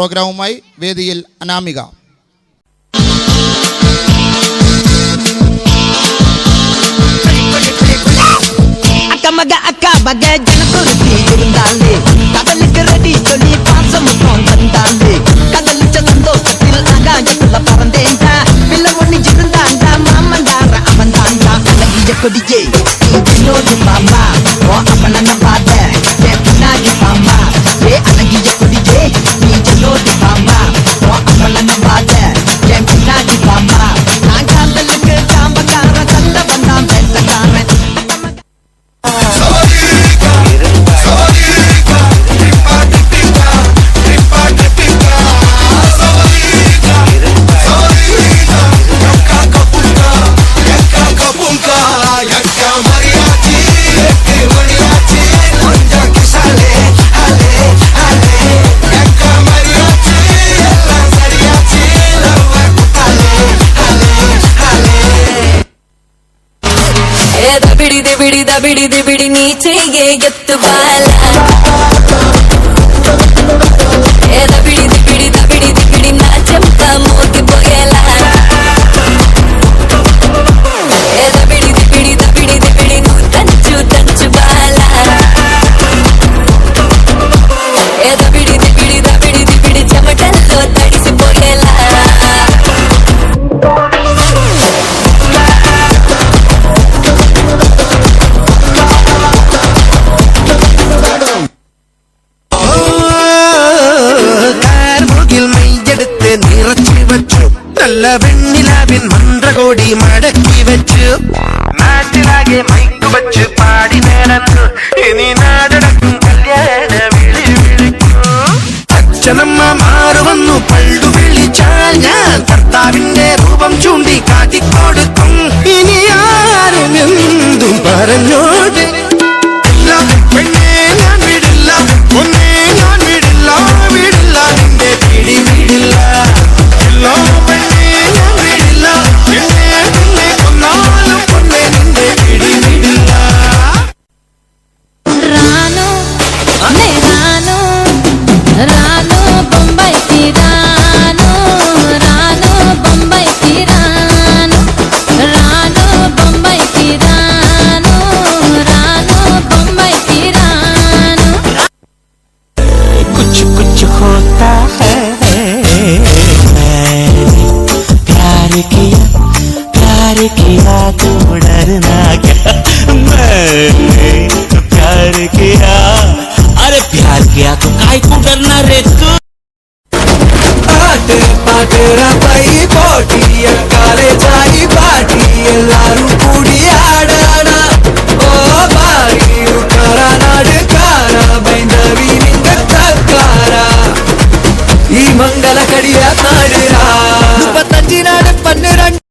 പ്രോഗ്രാമുമായി വേദിയിൽ അനാമിക. மக அக்கா பக ஜனக்குருத்தி இருந்தாலே கடலுக்கு ரெடி சொல்லி பாசமும் தந்தாலே கடலுச்ச சந்தோஷத்தில் ஆகாயத்துல பறந்தேன்டா பிள்ளை ஒண்ணு இருந்தாண்டா மாமண்டார அவன் தாண்டா அழகிய கொடியே நீ மாமா ஓ அப்பன பாத என் பின்னாடி மாமா ஏ அழகிய கொடியே நீ ஜனோதி மாமா ஓ அப்பன பாத என் பின்னாடி மாமா நான் காதலுக்கு சாம்பக்கார தந்த வந்தான் பேசக்காரன் ಬಿಡಿ ನೀಚೆಗೆ ಎತ್ತು ಬಾಲ ಬಿಡಿ ನಾಚಂತ ಮೋತಿ ಪೊಯಲ ಬಿಡಿ ನೂ ತಂಚು ಬಾಲ ಬಿಡಿ ಚಮಟಲ್ಲೋ ತಡಿಸಿ ಪೊಯಲ நல்ல வெண்ணிலாவின் மன்றகோடி மடக்கி வச்சு நாட்டிலாகே மைக்கு வச்சு பாடி நேரத்து இனி നാടടക്കും കല്യാണ വിളി വിളിക്കും അച്ഛനമ്മ മാറു വന്നു പള്ളു വിളിച്ചാൽ ഞാൻ ഭർത്താവിന്റെ രൂപം ചൂണ്ടി കാട്ടിക്കൊടുക്കും ഇനി ആരും എന്തും പറഞ്ഞോട്ടെ പെണ്ണേ ഞാൻ വിടില്ല ഒന്നേ ഞാൻ വിടില്ല വിടില്ല നിന്റെ പിടി വിടില്ല എല്ലോ किया तो डरना क्या मैंने प्यार किया अरे प्यार किया तो काय को डरना रे तू पाटे पाटे रपाई पोटी काले जाई पाटी ಎಲ್ಲರೂ ಕೂಡಿ ಆಡೋಣ ಓ ಬಾರಿ ಉತ್ತರ ನಾಡಕಾರ ಬೈಂದವಿ ನಿಂಗ ತಕ್ಕಾರ ಈ ಮಂಗಲ ಕಡಿಯ ನಾಡಿರ 35 ನಾಡು 12